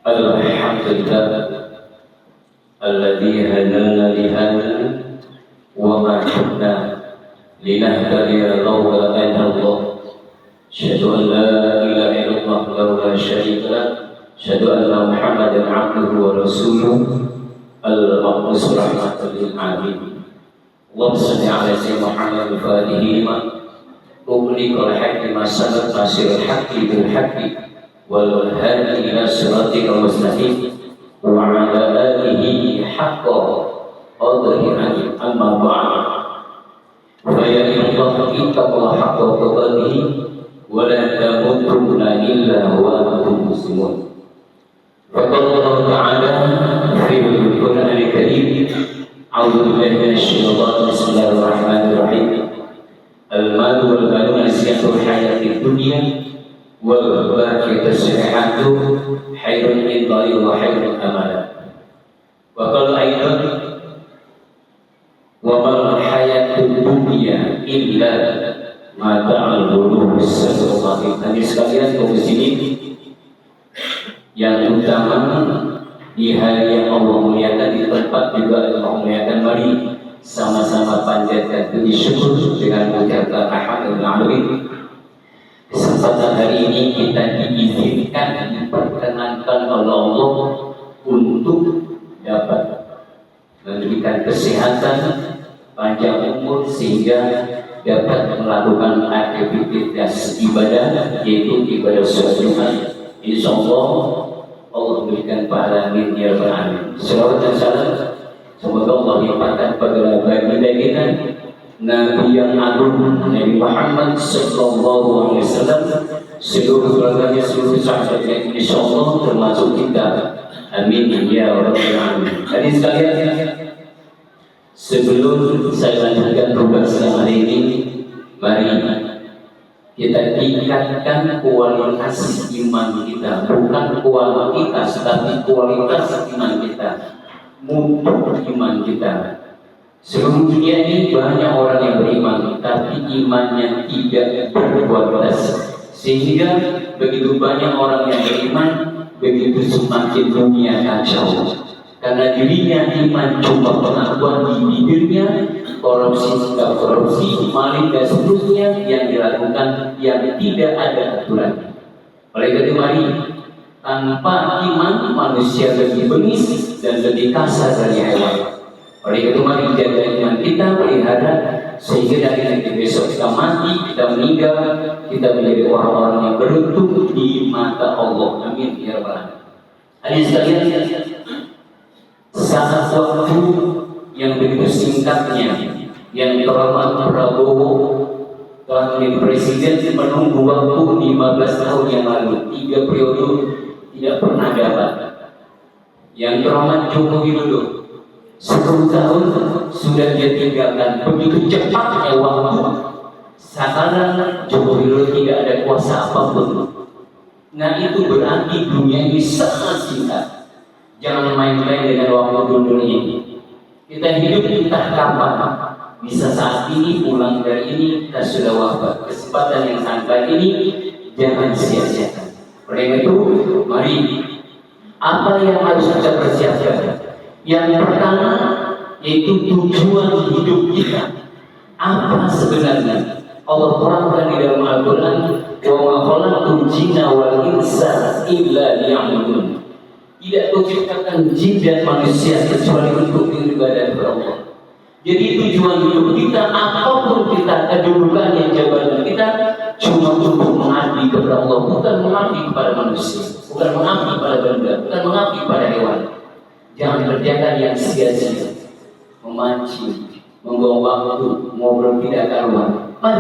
Alhamdulillah alladzi hadana li hadha wa ma kunna linahtadiya lawla an Allah. Asyhadu an la ilaha illallah wa la syarika lah. Asyhadu anna Muhammadan abduhu wa rasuluh al-mab'us rahmatan lil alamin. Allahumma shalli ala sayyidina Muhammad al-Fatihi lima ughliqa al-haqqi ma sabaq nasirul haqqi bil haqqi wal hadi ila siratal mustaqim wa ala alihi haqqa qadrihi amma ba'd. Fa ya Allah ittaqullaha haqqa tuqatih wa la tamutunna illa wa antum muslimun. Wa qala Allah ta'ala fi al-Qur'anil Karim, a'udzu billahi minasy syaithanir rajim. Bismillahirrahmanirrahim. Al-malu wal banuna zinatul hayatid dunya wal baqiyatus salihatu khairun indallahi wa khairun amala. Wa qala aidan wa mal hayatud dunya illa mata'al ghurur. Sallallahu alaihi sekalian kaum muslimin yang utama di hari yang Allah muliakan, di tempat juga Allah muliakan, mari sama-sama panjatkan puji syukur dengan mengucapkan alhamdulillah. Kesempatan hari ini kita diizinkan, diperkenankan oleh Allah untuk dapat memberikan kesehatan, panjang umur, sehingga dapat melakukan aktivitas ibadah, yaitu ibadah sholat Jumat. Insyaallah Allah berikan pahala amin ya rabbal alamin. Salawat dan salam semoga Allah limpahkan kepada baginda kita Nabi yang agung Nabi Muhammad sallallahu alaihi wasallam, seluruh keluarganya, seluruh sahabatnya, insyaallah termasuk kita. Amin ya rabbal alamin. Hadirin sekalian, sebelum saya lanjutkan pembahasan hari ini, mari kita tingkatkan kualitas iman kita, bukan kualitas tapi kualitas iman kita, mutu iman kita. Seluruh dunia ini banyak orang yang beriman, tapi imannya tidak berkualitas, sehingga begitu banyak orang yang beriman, begitu semakin dunia kacau. Karena dirinya iman cuma pengakuan di bibirnya, korupsi tidak korupsi, maling dan seterusnya yang dilakukan yang tidak ada aturan. Oleh karena itu mari, tanpa iman manusia lebih bengis dan lebih kasar dari hewan. Oleh karena itu mari jaga iman kita, pelihara, sehingga dari nanti besok kita mati, kita meninggal, kita menjadi orang-orang yang beruntung di mata Allah. Amin ya rabbal alamin. Hadirin sekalian, saat waktu yang begitu singkatnya yang terhormat Prabowo telah menjadi presiden, menunggu waktu 15 tahun yang lalu, 3 periode tidak pernah dapat. Yang terhormat Joko Widodo 10 tahun sudah dia tinggalkan. Begitu cepatnya waktu, sekarang Joko Widodo tidak ada kuasa apapun. Nah itu berarti dunia ini sangat singkat. Jangan main-main dengan waktu dunia ini. Kita hidup entah kapan, bisa saat ini, pulang dari ini, kita sudah wafat. Kesempatan yang sampai ini jangan sia-siakan. Oleh itu, mari apa yang harus kita persiapkan? Yang pertama yaitu tujuan hidup kita. Apa sebenarnya? Allah terangkan di dalam Al-Quran, wa ma khalaqtul jinna wal insa illa liya'budun. Tidak menciptakan jin dan manusia kecuali untuk beribadah kepada Allah. Jadi tujuan hidup kita, apapun kita, kedudukan yang jabatan kita, cuma untuk mengabdi kepada Allah, bukan mengabdi kepada manusia, bukan mengabdi pada benda, bukan mengabdi pada hewan. Jangan kerjakan yang sia-sia, memancing, membuang waktu, ngobrol tidak karuan. Mari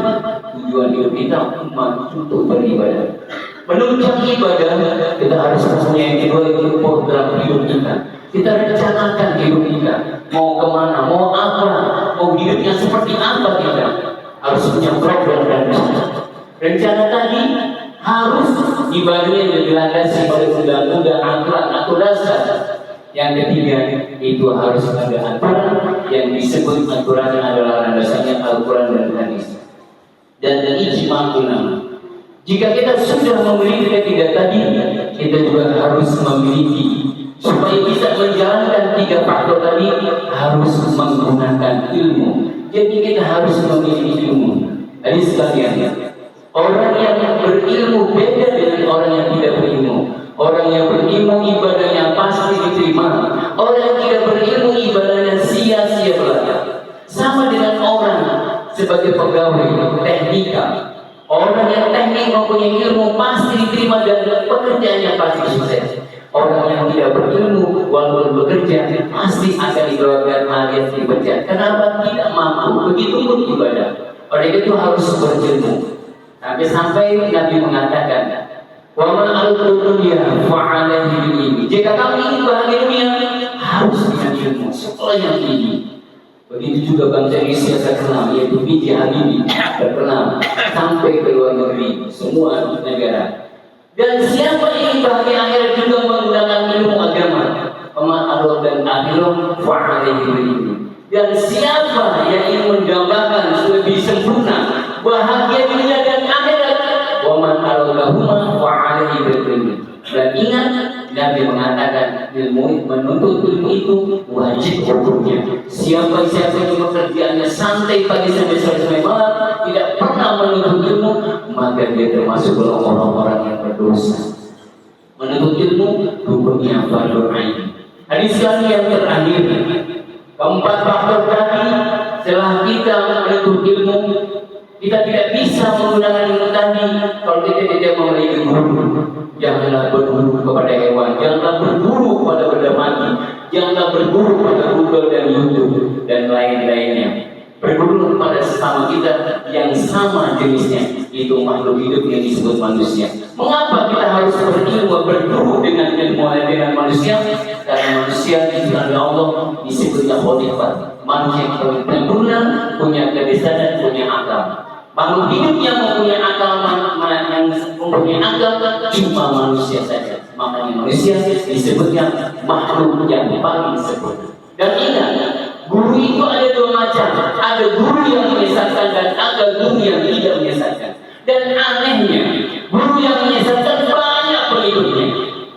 tujuan hidup kita untuk beribadah. Menunjang ibadah, kita harus mempunyai kedua itu program hidup kita. Kita rencanakan hidup kita, mau kemana, mau apa, mau hidupnya seperti apa kita. Harus punya program dan rencana. Rencana tadi harus ibadahnya yang dilandasi oleh undang-undang aturan dasar. Yang ketiga itu harus ada aturan yang disebut aturan adalah landasannya Al-Quran dan hadis. Dan ijma ulama. Jika kita sudah memiliki ketiga tadi, kita juga harus memiliki. Supaya bisa menjalankan tiga faktor tadi, harus menggunakan ilmu. Jadi kita harus memiliki ilmu. Jadi sekalian, orang yang berilmu beda dengan orang yang tidak berilmu. Orang yang berilmu ibadahnya pasti diterima. Orang yang tidak berilmu ibadahnya sia-sia belaka. Sama dengan orang sebagai pegawai teknika. Orang yang teknik mempunyai ilmu pasti diterima dan pekerjaannya pasti sukses. Orang yang tidak berilmu walaupun bekerja pasti akan dikeluarkan alias dipecat. Kenapa? Tidak mampu. Begitu pun ibadah. Oleh itu harus berilmu. Sampai Nabi mengatakan, "Wa man al-dunya fa'alaihi bil ilmi." Jika kamu ingin bahagia dunia, harus dengan ilmu. Sekolah yang tinggi. Begitu juga bangsa Indonesia terkenal, yaitu B.J. Habibie terkenal sampai ke luar negeri, semua negara. Dan siapa yang ingin bahagia akhirat juga menggunakan ilmu agama. Pemahaman dan akhirah fa'alaihi bil ilmi. Dan siapa yang ingin menggambarkan lebih sempurna bahagia dunia dan akhirat, wa man aradahuma fa'alaihi bil ilmi. Dan ingat, Nabi mengatakan ilmu, menuntut ilmu itu wajib hukumnya. Siapa yang pekerjaannya santai pagi sampai sore sampai malam, tidak pernah menuntut ilmu, maka dia termasuk orang-orang yang berdosa. Menuntut ilmu hukumnya fardhu ain. Hadis yang terakhir, keempat faktor tadi, setelah kita menuntut ilmu, kita tidak bisa menggunakan ilmu tadi kalau kita tidak memiliki guru. Janganlah berburu kepada hewan, janganlah berburu kepada benda mati, janganlah berburu kepada Google dan YouTube dan lain-lainnya. Berburu kepada sesama kita yang sama jenisnya, itu makhluk hidup yang disebut manusia. Mengapa kita harus berilmu berburu dengan ilmu dengan manusia? Karena manusia disebut Allah disebutnya khalifah, manusia yang sempurna, punya kebiasaan, punya akal. Makhluk hidup yang mempunyai akal, yang mempunyai akal cuma manusia saja. Makanya manusia disebutnya makhluk yang paling sempurna. Dan ingat, guru itu ada dua macam. Ada guru yang menyesatkan dan ada guru yang tidak menyesatkan. Dan anehnya, guru yang menyesatkan banyak pengikutnya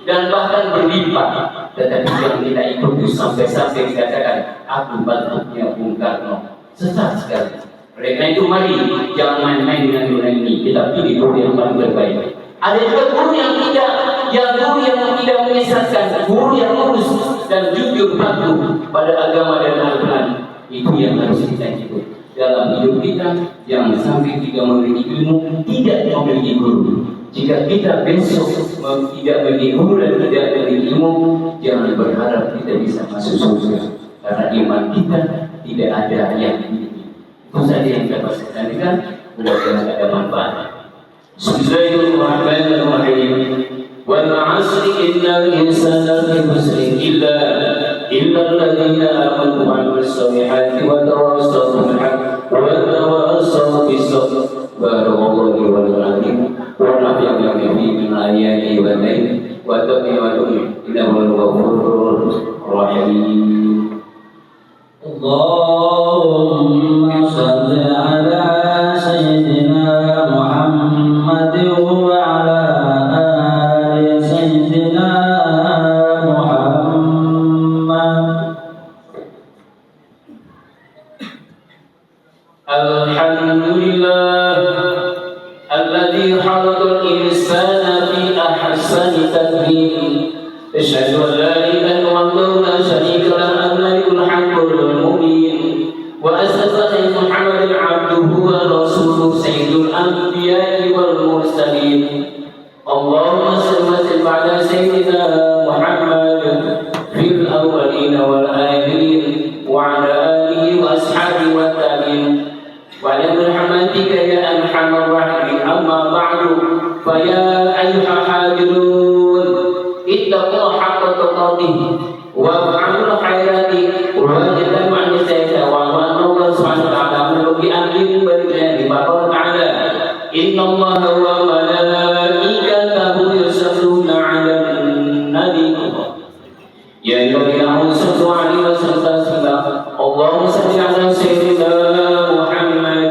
dan bahkan berlimpah. Tetapi yang kita ikuti sampai-sampai dikatakan aku batuknya Bung Karno. Sesat sekali. Oleh karena itu mari jangan main-main dengan dunia ini. Kita pilih guru yang paling terbaik. Ada juga guru yang tidak menyesatkan, guru yang lurus dan jujur patuh pada agama dan Al-Quran. Itu yang harus kita ikut dalam hidup kita. Jangan sampai kita memiliki ilmu tidak memiliki guru. Jika kita besok tidak memiliki guru dan tidak memiliki ilmu, jangan berharap kita bisa masuk surga. Karena iman kita tidak ada yang itu saja yang dapat saya sampaikan. Mudah-mudahan ada manfaat. Bismillahirrahmanirrahim. Wal 'asri innal insana lafi khusrin illa alladziina aamanu wa 'amilus shalihati wa tawassaw bil haqqi wa tawassaw bis sabr. Barakallahu li wa lakum wa nafa'ana bihi min ayati wa ayati wa taqiyatu innahu ghafurur rahim. Allahumma shalli ala sayyidina Muhammad wa ala ali sayyidina Muhammad. Alhamdulillah alladzi khalaqal insana fi ahsani taqwim. Asyhadu an la ilaha illallah la syarika lahu al-malikul haqqul mubin. Wa asyhadu anna Muhammadan 'abduhu wa rasuluhu sayyidul anbiya'i wal mursalin. Allahumma shalli wa sallim ala sayyidina Muhammad fil awwalin wal akhirin wa ala alihi wa ashabihi wa tabi'in. Wa ala rahmatika ya arhamar rahimin. Amma ba'du, fa ya ayyuhal hadirun ittaqullaha haqqa tuqatih wa fa'alul khairati wa jannatu 'anil sayyi'ati wa Allah subhanahu wa ta'ala meluki amrin berjani bahwa ta'ala innallaha wa malaikatahu yusalluna 'alan nabi ya ayyuhallazina sallu 'alaihi wa sallam. Allahumma shalli 'ala sayyidina Muhammad.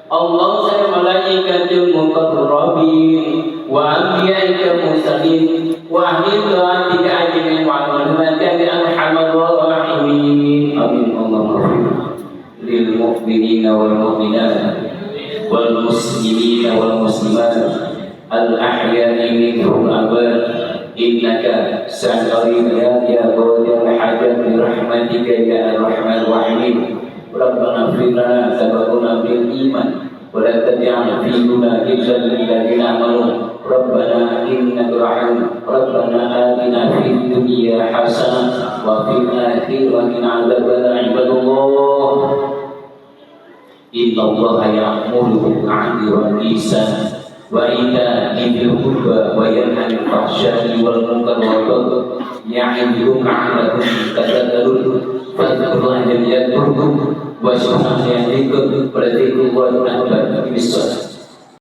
Allahumma salli 'ala malaikatil muqarrabin المقربين وأنبيائك المرسلين وأهل طاعتك أجمعين وعلمك بأرحم الراحمين آمين. اللهم اغفر للمؤمنين والمؤمنات والمسلمين والمسلمات الأحياء منهم الأموات إنك سميع يا قاضي الحاجات برحمتك يا أرحم الراحمين. ربنا اغفر لنا سبقنا بالإيمان ولا تجعل في قلوبنا غلا للذين آمنوا ربنا إنك رحيم. ربنا آتنا في الدنيا حسنة وفي الآخرة عذاب عباد الله إن الله يأمر بالعدل والإحسان وإيتاء ذي القربى وينهى عن الفحشاء والمنكر والبغي يعظكم لعلكم تذكرون فاذكروا الله يذكركم واشكروه يزدكم ولذكر الله أكبر.